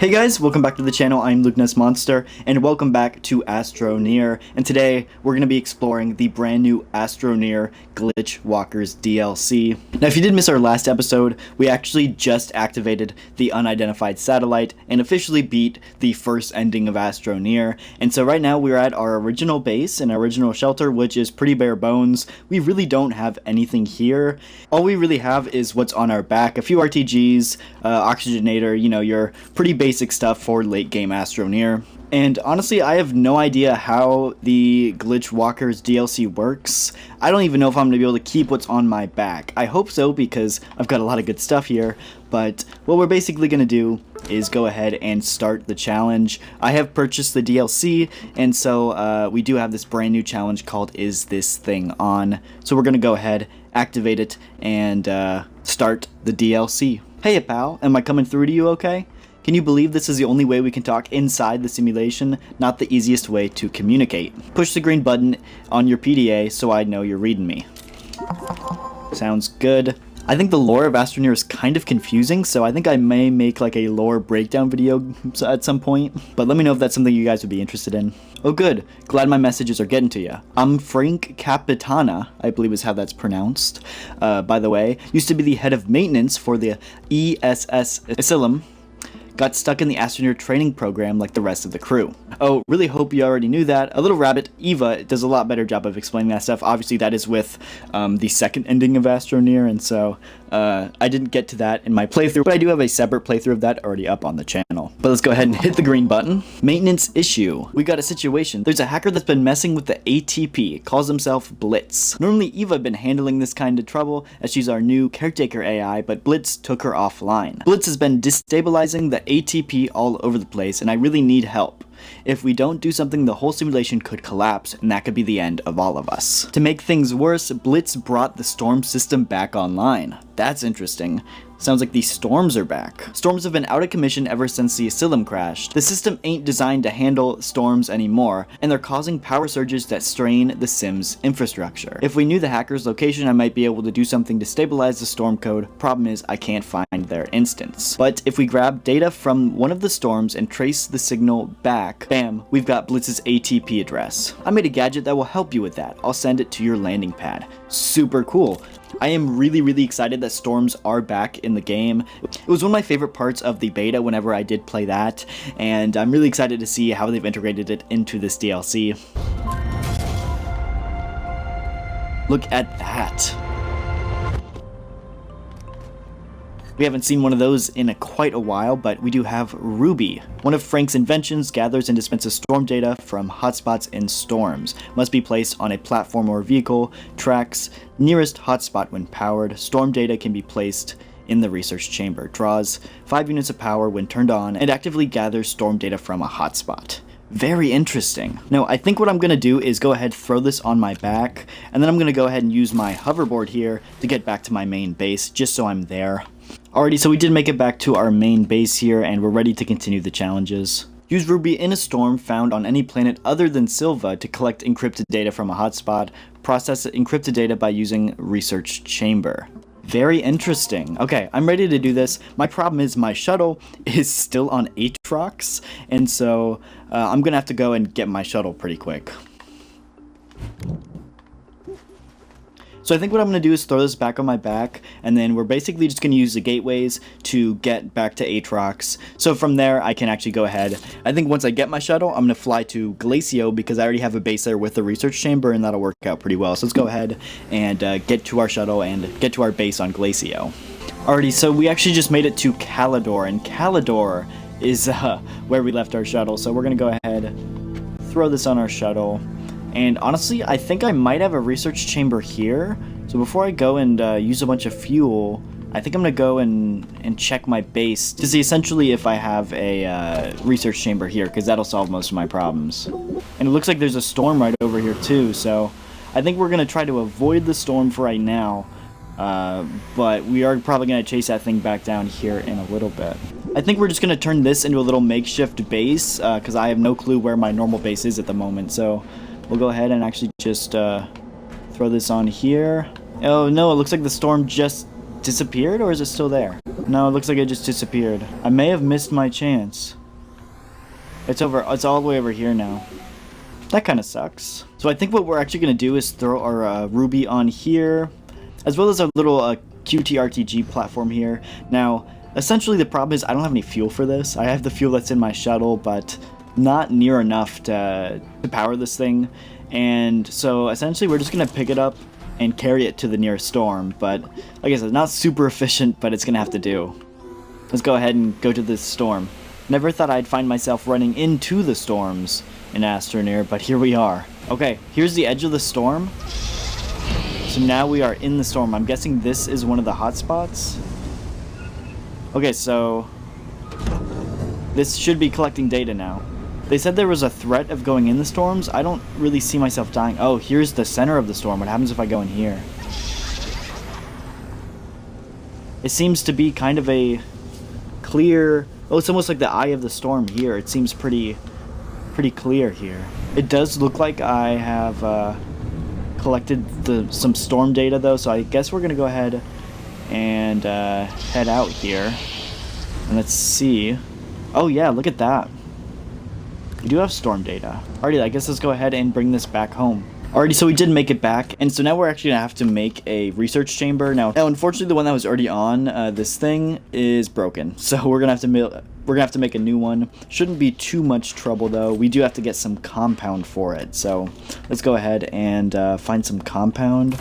Hey guys, welcome back to the channel. I'm Lukenessmonster, and welcome back to Astroneer. And today, we're going to be exploring the brand new Astroneer Glitchwalkers DLC. Now, if you did miss our last episode, we actually just activated the unidentified satellite and officially beat the first ending of Astroneer. And so right now, we're at our original base and our original shelter, which is pretty bare bones. We really don't have anything here. All we really have is what's on our back. A few RTGs, oxygenator, your pretty basic stuff for late game Astroneer. And honestly, I have no idea how the Glitchwalkers DLC works. I don't even know if I'm going to be able to keep what's on my back. I hope so, because I've got a lot of good stuff here. But what we're basically going to do is go ahead and start the challenge. I have purchased the DLC, and so we do have this brand new challenge called Is This Thing On? So we're going to go ahead, activate it, and start the DLC. Hey pal, am I coming through to you okay? Can you believe this is the only way we can talk inside the simulation? Not the easiest way to communicate. Push the green button on your PDA so I know you're reading me. Sounds good. I think the lore of Astroneer is kind of confusing, so I think I may make like a lore breakdown video at some point. But let me know if that's something you guys would be interested in. Oh good, glad my messages are getting to you. I'm Frank Capitana, I believe is how that's pronounced. By the way, used to be the head of maintenance for the ESS Asylum. Got stuck in the Astroneer training program like the rest of the crew. Oh, really hope you already knew that. A little rabbit, Eva, does a lot better job of explaining that stuff. Obviously, that is with the second ending of Astroneer, and so I didn't get to that in my playthrough, but I do have a separate playthrough of that already up on the channel. But let's go ahead and hit the green button. Maintenance issue. We got a situation. There's a hacker that's been messing with the ATP, calls himself Blitz. Normally, Eva had been handling this kind of trouble, as she's our new caretaker AI, but Blitz took her offline. Blitz has been destabilizing the ATP all over the place, and I really need help. If we don't do something, the whole simulation could collapse, and that could be the end of all of us. To make things worse, Blitz brought the storm system back online. That's interesting. Sounds like these storms are back. Storms have been out of commission ever since the Asylum crashed. The system ain't designed to handle storms anymore, and they're causing power surges that strain the sim's infrastructure. If we knew the hacker's location, I might be able to do something to stabilize the storm code. Problem is, I can't find their instance. But if we grab data from one of the storms and trace the signal back, bam, we've got Blitz's ATP address. I made a gadget that will help you with that. I'll send it to your landing pad. Super cool. I am really excited that storms are back in the game. It was one of my favorite parts of the beta whenever I did play that, and I'm really excited to see how they've integrated it into this DLC. Look at that. We haven't seen one of those in quite a while, but we do have Ruby. One of Frank's inventions gathers and dispenses storm data from hotspots in storms. Must be placed on a platform or vehicle. Tracks nearest hotspot when powered. Storm data can be placed in the research chamber. Draws 5 units of power when turned on and actively gathers storm data from a hotspot. Very interesting. Now, I think what I'm going to do is go ahead, throw this on my back, and then I'm going to go ahead and use my hoverboard here to get back to my main base, just so I'm there. Alrighty, so we did make it back to our main base here, and we're ready to continue the challenges. Use Ruby in a storm found on any planet other than Silva to collect encrypted data from a hotspot. Process encrypted data by using research chamber. Very interesting. Okay, I'm ready to do this. My problem is my shuttle is still on Aatrox, and so I'm gonna have to go and get my shuttle pretty quick. So I think what I'm going to do is throw this back on my back, and then we're basically just going to use the gateways to get back to Aatrox. So from there, I can actually go ahead. I think once I get my shuttle, I'm going to fly to Glacio, because I already have a base there with the research chamber, and that'll work out pretty well. So let's go ahead and get to our shuttle and get to our base on Glacio. Alrighty, so we actually just made it to Calidor, and Calidor is where we left our shuttle. So we're going to go ahead, throw this on our shuttle. And honestly, I think I might have a research chamber here. So before I go and use a bunch of fuel, I think I'm going to go and check my base to see essentially if I have a research chamber here, because that'll solve most of my problems. And it looks like there's a storm right over here too, so I think we're going to try to avoid the storm for right now. But we are probably going to chase that thing back down here in a little bit. I think we're just going to turn this into a little makeshift base, because I have no clue where my normal base is at the moment, so we'll go ahead and actually just throw this on here. Oh no, it looks like the storm just disappeared, or is it still there? No, it looks like it just disappeared. I may have missed my chance. It's over. It's all the way over here now. That kind of sucks. So I think what we're actually going to do is throw our Ruby on here, as well as our little QTRTG platform here. Now, essentially the problem is I don't have any fuel for this. I have the fuel that's in my shuttle, but not near enough to power this thing. And so essentially we're just going to pick it up and carry it to the nearest storm. But like I said, not super efficient, but it's going to have to do. Let's go ahead and go to this storm. Never thought I'd find myself running into the storms in Astroneer, but here we are. Okay, here's the edge of the storm. So now we are in the storm. I'm guessing this is one of the hotspots. Okay, so this should be collecting data now. They said there was a threat of going in the storms. I don't really see myself dying. Oh, here's the center of the storm. What happens if I go in here? It seems to be kind of a clear... Oh, it's almost like the eye of the storm here. It seems pretty clear here. It does look like I have collected some storm data though, so I guess we're gonna go ahead and head out here. And let's see. Oh yeah, look at that. We do have storm data. Alrighty, I guess let's go ahead and bring this back home. Alrighty, so we did make it back, and so now we're actually gonna have to make a research chamber. Now unfortunately, the one that was already on this thing is broken, so we're gonna have to make a new one. Shouldn't be too much trouble though. We do have to get some compound for it, so let's go ahead and find some compound.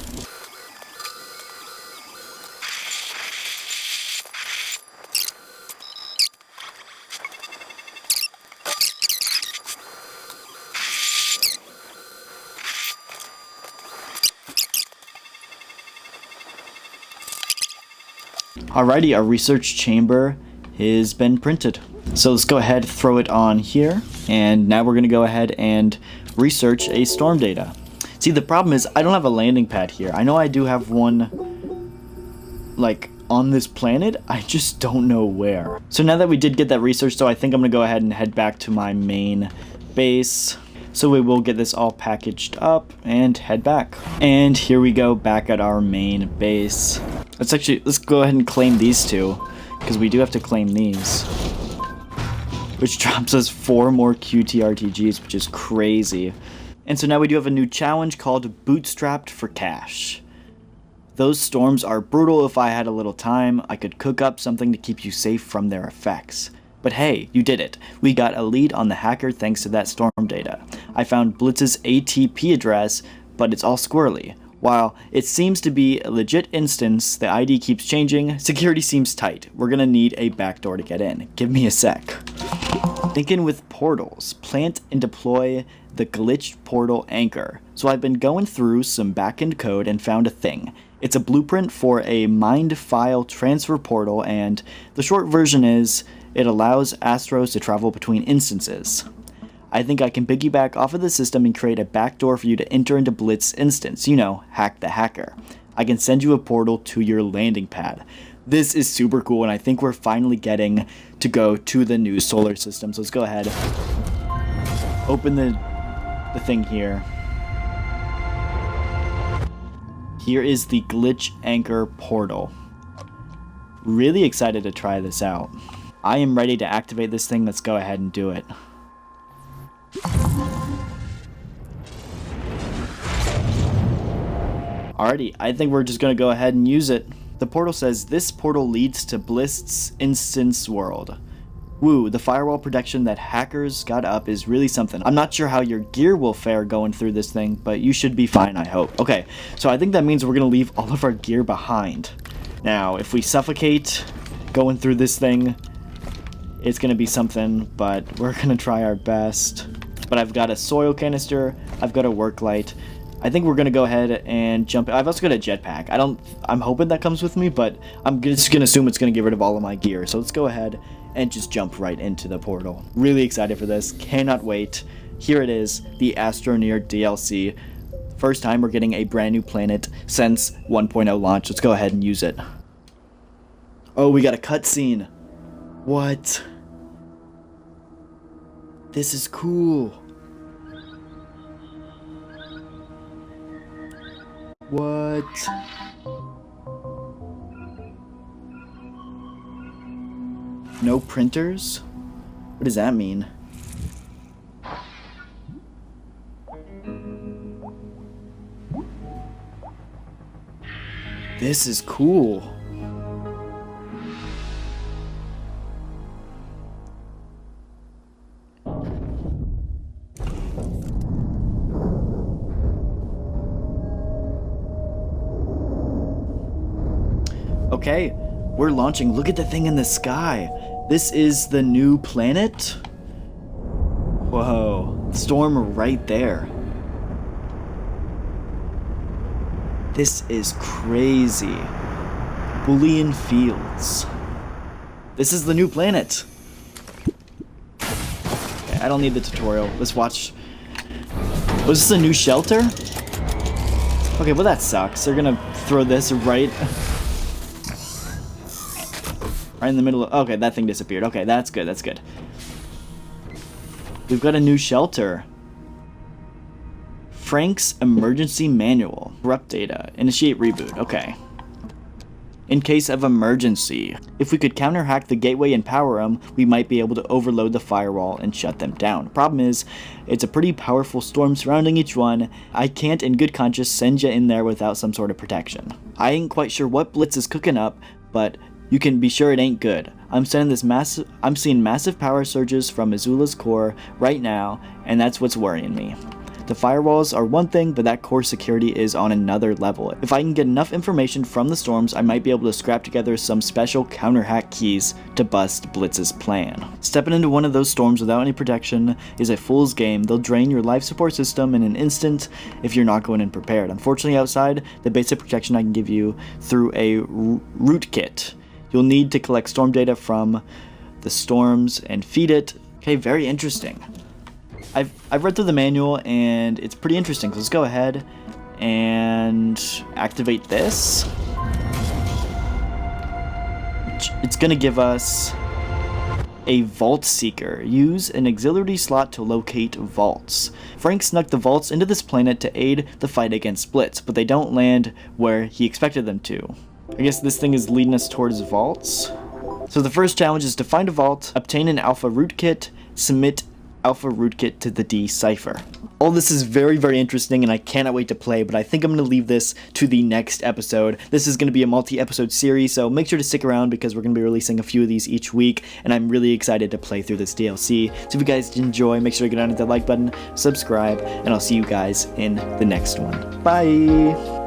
Alrighty, our research chamber has been printed. So let's go ahead, throw it on here, and now we're going to go ahead and research a storm data. See, the problem is I don't have a landing pad here. I know I do have one, like, on this planet, I just don't know where. So now that we did get that research, though, I think I'm going to go ahead and head back to my main base. So we will get this all packaged up and head back. And here we go, back at our main base. Let's go ahead and claim these two, because we do have to claim these. Which drops us 4 more QTRTGs, which is crazy. And so now we do have a new challenge called Bootstrapped for Cash. Those storms are brutal. If I had a little time, I could cook up something to keep you safe from their effects. But hey, you did it. We got a lead on the hacker thanks to that storm data. I found Blitz's ATP address, but it's all squirrely. While it seems to be a legit instance, the ID keeps changing, security seems tight. We're gonna need a backdoor to get in. Give me a sec. Thinking with portals. Plant and deploy the glitched portal anchor. So I've been going through some backend code and found a thing. It's a blueprint for a mined file transfer portal, and the short version is it allows Astros to travel between instances. I think I can piggyback off of the system and create a backdoor for you to enter into Blitz instance. You know, hack the hacker. I can send you a portal to your landing pad. This is super cool, and I think we're finally getting to go to the new solar system. So let's go ahead. Open the thing here. Here is the Glitch Anchor portal. Really excited to try this out. I am ready to activate this thing. Let's go ahead and do it. Alrighty, I think we're just gonna go ahead and use it. The portal says, this portal leads to Blist's instance world. Woo, the firewall protection that hackers got up is really something. I'm not sure how your gear will fare going through this thing, but you should be fine, I hope. Okay, so I think that means we're gonna leave all of our gear behind. Now, if we suffocate going through this thing, it's gonna be something, but we're gonna try our best. But I've got a soil canister, I've got a work light. I think we're gonna go ahead and jump. I've also got a jetpack. I'm hoping that comes with me, but I'm just gonna assume it's gonna get rid of all of my gear. So let's go ahead and just jump right into the portal. Really excited for this, cannot wait. Here it is, the Astroneer DLC. First time we're getting a brand new planet since 1.0 launch. Let's go ahead and use it. Oh, we got a cutscene. What? This is cool. What? No printers? What does that mean? This is cool. Okay, we're launching. Look at the thing in the sky. This is the new planet? Whoa, storm right there. This is crazy. Boolean fields. This is the new planet. Okay, I don't need the tutorial. Let's watch. Was this a new shelter? Okay, well that sucks. They're gonna throw this right in the middle of... Okay, that thing disappeared. Okay, that's good, that's good. We've got a new shelter. Frank's emergency manual. Corrupt data. Initiate reboot. Okay. In case of emergency. If we could counter-hack the gateway and power them, we might be able to overload the firewall and shut them down. Problem is, it's a pretty powerful storm surrounding each one. I can't in good conscience send you in there without some sort of protection. I ain't quite sure what Blitz is cooking up, but you can be sure it ain't good. I'm seeing massive power surges from Missoula's core right now, and that's what's worrying me. The firewalls are one thing, but that core security is on another level. If I can get enough information from the storms, I might be able to scrap together some special counter-hack keys to bust Blitz's plan. Stepping into one of those storms without any protection is a fool's game. They'll drain your life support system in an instant if you're not going in prepared. Unfortunately, outside, the basic protection I can give you through a rootkit. You'll need to collect storm data from the storms and feed it. Okay, very interesting. I've read through the manual and it's pretty interesting. So let's go ahead and activate this. It's gonna give us a vault seeker. Use an auxiliary slot to locate vaults. Frank snuck the vaults into this planet to aid the fight against Blitz, but they don't land where he expected them to. I guess this thing is leading us towards vaults. So the first challenge is to find a vault, obtain an alpha rootkit, submit alpha rootkit to the decipher. All this is very, very interesting and I cannot wait to play, but I think I'm going to leave this to the next episode. This is going to be a multi-episode series, so make sure to stick around because we're going to be releasing a few of these each week, and I'm really excited to play through this DLC. So if you guys enjoy, make sure to get down to the like button, subscribe, and I'll see you guys in the next one. Bye!